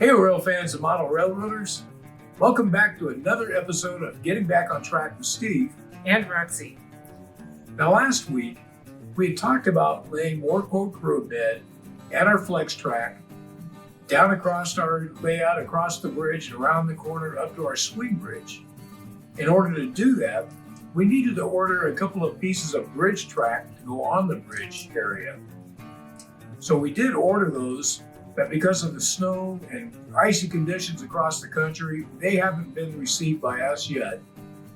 Hey, rail fans and model railroaders. Welcome back to another episode of Getting Back on Track with Steve and Roxy. Now, last week, we had talked about laying more coke road bed at our flex track, down across our layout, across the bridge, and around the corner up to our swing bridge. In order to do that, we needed to order a couple of pieces of bridge track to go on the bridge area. So we did order those, but because of the snow and icy conditions across the country, they haven't been received by us yet.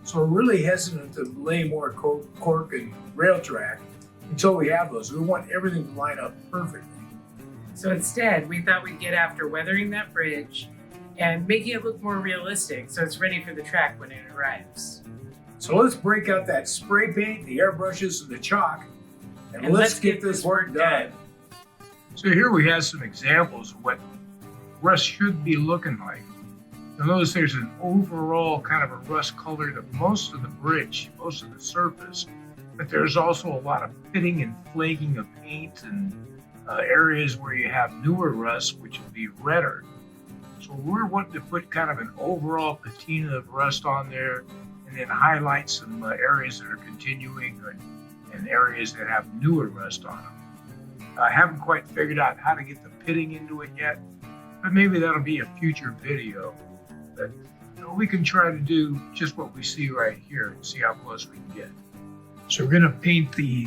So we're really hesitant to lay more cork and rail track until we have those. We want everything to line up perfectly. So instead, we thought we'd get after weathering that bridge and making it look more realistic so it's ready for the track when it arrives. So let's break out that spray paint, the airbrushes, and the chalk, and let's get this work done. So here we have some examples of what rust should be looking like. You'll notice there's an overall kind of a rust color to most of the bridge, most of the surface, but there's also a lot of pitting and flaking of paint and areas where you have newer rust, which will be redder. So we're wanting to put kind of an overall patina of rust on there and then highlight some areas that are continuing and areas that have newer rust on them. I haven't quite figured out how to get the pitting into it yet, but maybe that'll be a future video. But we can try to do just what we see right here and see how close we can get. So we're gonna paint the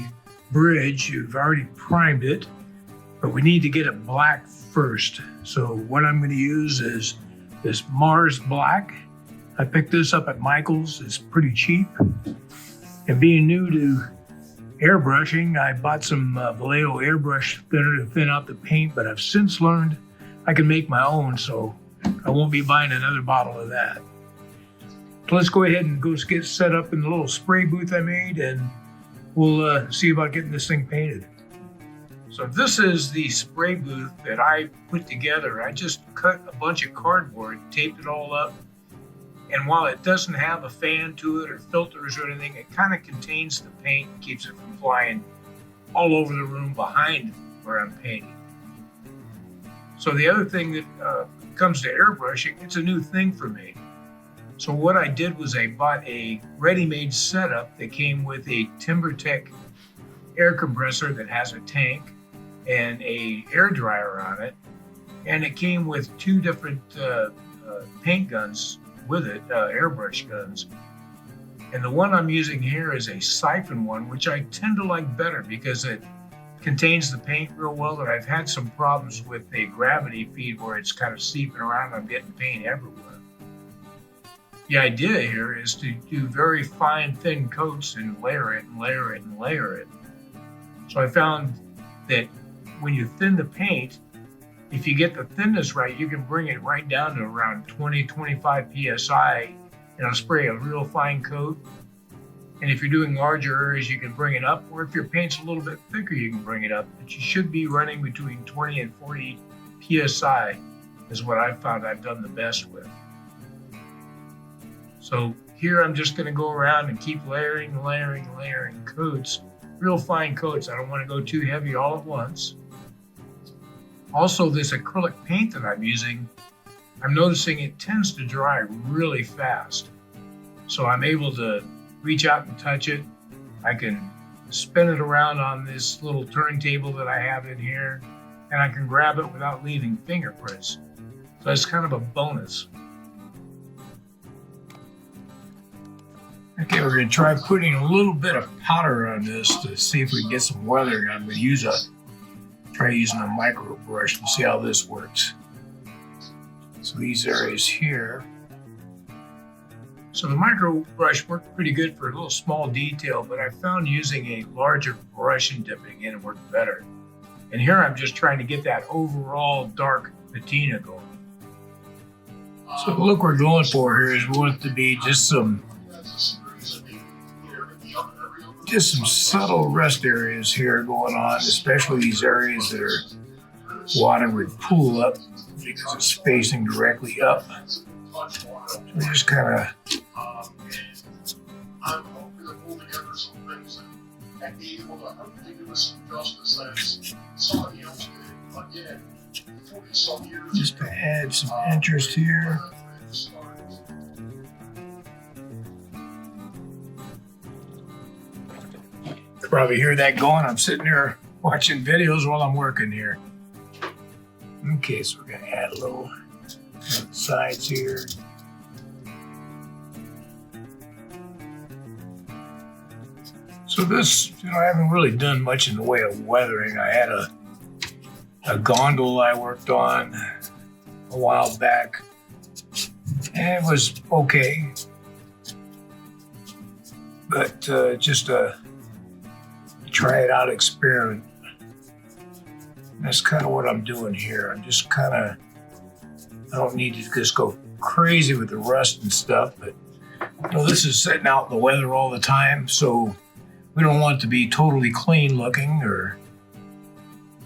bridge. You've already primed it, but we need to get it black first. So what I'm gonna use is this Mars Black. I picked this up at Michael's. It's pretty cheap. And being new to airbrushing, I bought some Vallejo airbrush thinner to thin out the paint, but I've since learned I can make my own, so I won't be buying another bottle of that. So let's go ahead and go get set up in the little spray booth I made, and we'll see about getting this thing painted. So this is the spray booth that I put together. I just cut a bunch of cardboard, taped it all up, and while it doesn't have a fan to it or filters or anything, it kind of contains the paint and keeps it from flying all over the room behind where I'm painting. So the other thing that comes to airbrushing, it's a new thing for me. So what I did was I bought a ready-made setup that came with a TimberTech air compressor that has a tank and a air dryer on it. And it came with two different paint guns with it, airbrush guns. And the one I'm using here is a siphon one, which I tend to like better because it contains the paint real well, and I've had some problems with a gravity feed where it's kind of seeping around. I'm getting paint everywhere. The idea here is to do very fine, thin coats and layer it and layer it and layer it. So I found that when you thin the paint, if you get the thinness right, you can bring it right down to around 20, 25 PSI, and I'll spray a real fine coat. And if you're doing larger areas, you can bring it up, or if your paint's a little bit thicker, you can bring it up. But you should be running between 20 and 40 PSI is what I've found I've done the best with. So here I'm just gonna go around and keep layering coats, real fine coats. I don't wanna go too heavy all at once. Also, this acrylic paint that I'm using, I'm noticing it tends to dry really fast. So I'm able to reach out and touch it. I can spin it around on this little turntable that I have in here, and I can grab it without leaving fingerprints. So that's kind of a bonus. Okay, we're gonna try putting a little bit of powder on this to see if we can get some weathering. I'm gonna try using a micro brush and see how this works. So these areas here. So the micro brush worked pretty good for a little small detail, but I found using a larger brush and dipping in worked better. And here I'm just trying to get that overall dark patina going. So the look we're going for here is we want it to be just some subtle rust areas here going on, especially these areas that are water would pool up because it's facing directly up. So we just kind of I'm hoping to pull together some things and be able to hopefully do us some justice as somebody else did. Again, 40-some years just to add some interest here. You probably hear that going. I'm sitting there watching videos while I'm working here. Okay, so we're gonna add a little sides here. So this, I haven't really done much in the way of weathering. I had a gondola I worked on a while back, and it was okay. But just a try it out experiment. That's kind of what I'm doing here. I'm just kind of, I don't need to just go crazy with the rust and stuff, but this is sitting out in the weather all the time, so we don't want it to be totally clean looking, or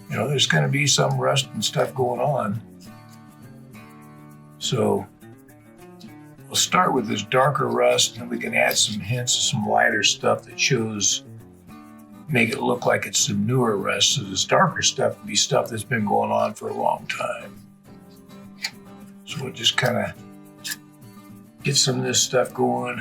there's going to be some rust and stuff going on. So we'll start with this darker rust, and we can add some hints of some lighter stuff that shows, make it look like it's some newer rust. So this darker stuff would be stuff that's been going on for a long time. So we'll just kind of get some of this stuff going.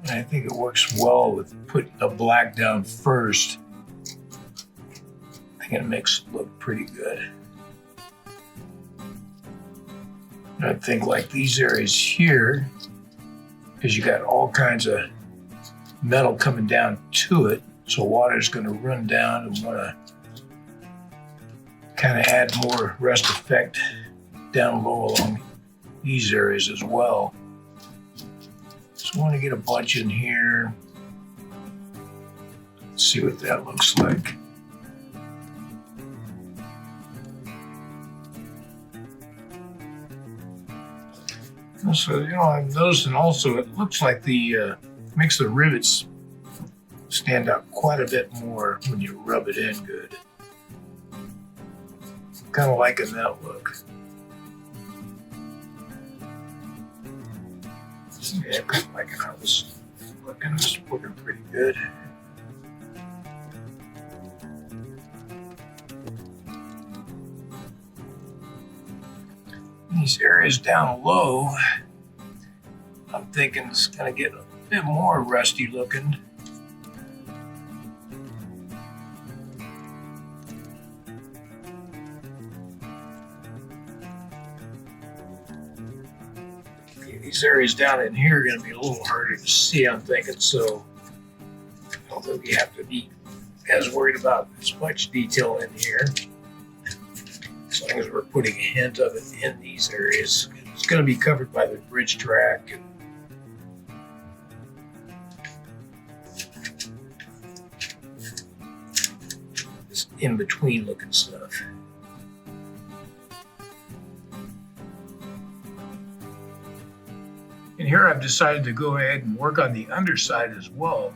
And I think it works well with putting the black down first. I think it makes it look pretty good. And I think like these areas here, because you got all kinds of metal coming down to it, so water's going to run down, and want to kind of add more rust effect down low along these areas as well. So I want to get a bunch in here. Let's see what that looks like. So, I'm noticing also it looks like the makes the rivets stand out quite a bit more when you rub it in good. Kind of liking that look. Yeah, kind of liking how this looking. It's looking pretty good. These areas down low, I'm thinking it's going to get a bit more rusty looking. These areas down in here are going to be a little harder to see, I'm thinking, so I don't think you have to be as worried about as much detail in here. As long as we're putting a hint of it in these areas. It's going to be covered by the bridge track. And this in-between looking stuff. And here I've decided to go ahead and work on the underside as well.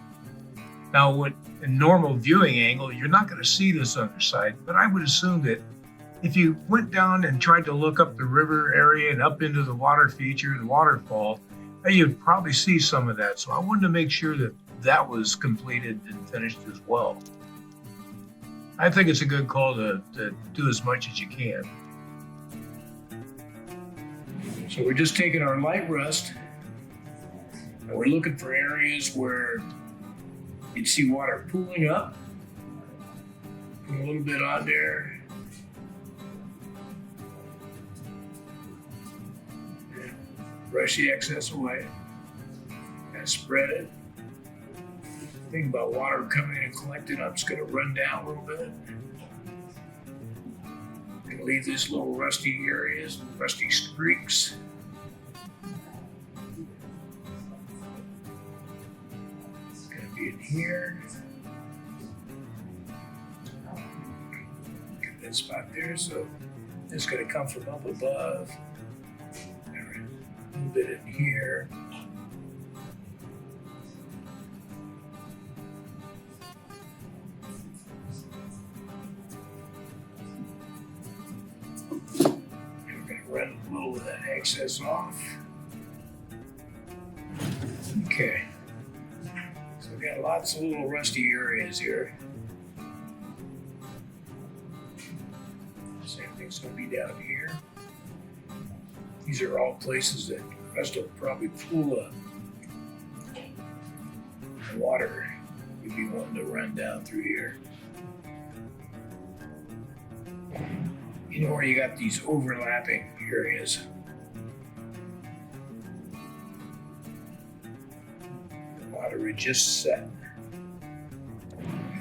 Now, with a normal viewing angle, you're not going to see this underside, but I would assume that if you went down and tried to look up the river area and up into the water feature, the waterfall, you'd probably see some of that. So I wanted to make sure that that was completed and finished as well. I think it's a good call to do as much as you can. So we're just taking our light rust, and we're looking for areas where you'd see water pooling up. Put a little bit on there. Brush the excess away and spread it. Think about water coming in and collecting up. It's going to run down a little bit. Gonna leave these little rusty areas, rusty streaks. It's going to be in here. Get that spot there. So it's going to come from up above. A little bit in here. And we're going to run a little of that excess off. Okay. So We got lots of little rusty areas here. Same thing's gonna be down here. These are all places that rust will probably pool up. The water would be wanting to run down through here. You know where you got these overlapping areas. The water would just set.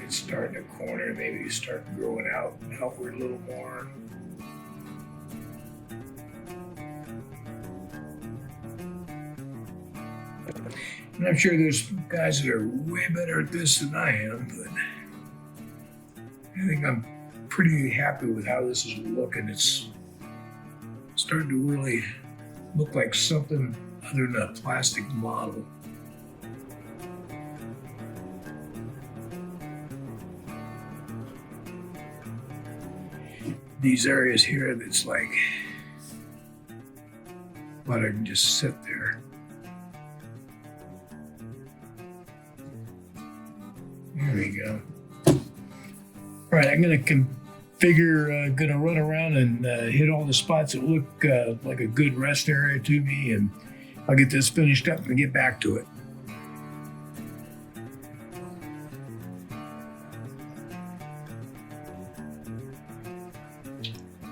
It's starting to corner, maybe start growing outward a little more. And I'm sure there's guys that are way better at this than I am, but I think I'm pretty happy with how this is looking. It's starting to really look like something other than a plastic model. These areas here that's like, water can just sit there. There we go. All right, I'm gonna configure, gonna run around and hit all the spots that look like a good rest area to me, and I'll get this finished up and get back to it.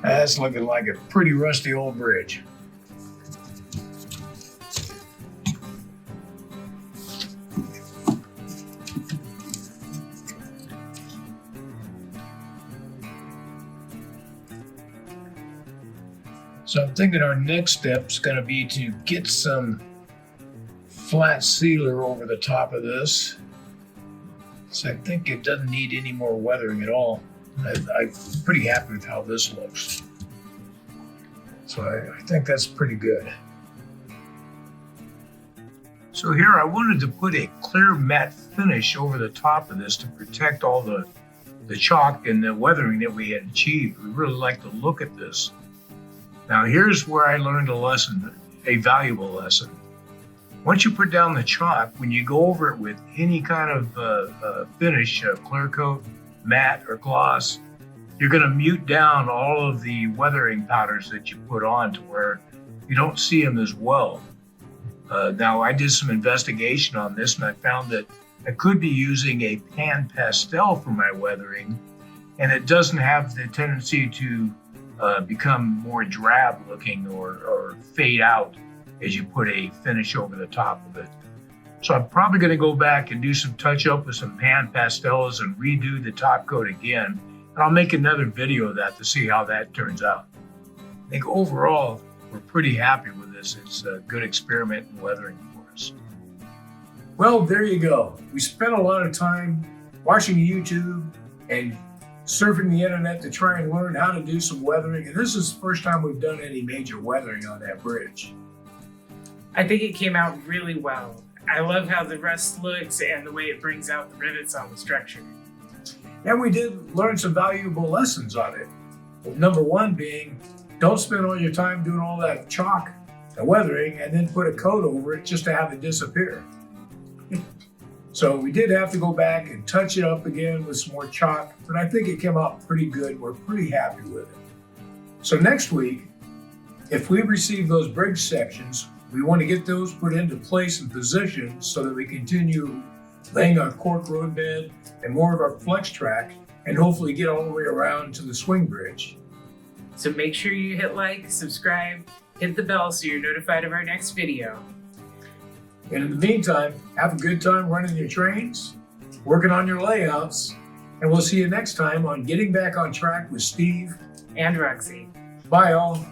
That's looking like a pretty rusty old bridge. So I'm thinking our next step is going to be to get some flat sealer over the top of this. So I think it doesn't need any more weathering at all. I'm pretty happy with how this looks. So I think that's pretty good. So here I wanted to put a clear matte finish over the top of this to protect all the chalk and the weathering that we had achieved. We really like the look at this. Now here's where I learned a lesson, a valuable lesson. Once you put down the chalk, when you go over it with any kind of finish, clear coat, matte, or gloss, you're going to mute down all of the weathering powders that you put on to where you don't see them as well. Now I did some investigation on this and I found that I could be using a pan pastel for my weathering, and it doesn't have the tendency to become more drab looking or fade out as you put a finish over the top of it. So I'm probably going to go back and do some touch up with some pan pastels and redo the top coat again. And I'll make another video of that to see how that turns out. I think overall, we're pretty happy with this. It's a good experiment in weathering for us. Well, there you go. We spent a lot of time watching YouTube and surfing the internet to try and learn how to do some weathering. And this is the first time we've done any major weathering on that bridge. I think it came out really well. I love how the rust looks and the way it brings out the rivets on the structure. And we did learn some valuable lessons on it. Number one being, don't spend all your time doing all that chalk and weathering and then put a coat over it just to have it disappear. So we did have to go back and touch it up again with some more chalk, but I think it came out pretty good. We're pretty happy with it. So next week, if we receive those bridge sections, we want to get those put into place and position so that we continue laying our cork road bed and more of our flex track and hopefully get all the way around to the swing bridge. So make sure you hit like, subscribe, hit the bell so you're notified of our next video. And in the meantime, have a good time running your trains, working on your layouts, and we'll see you next time on Getting Back on Track with Steve And Roxy. Bye all.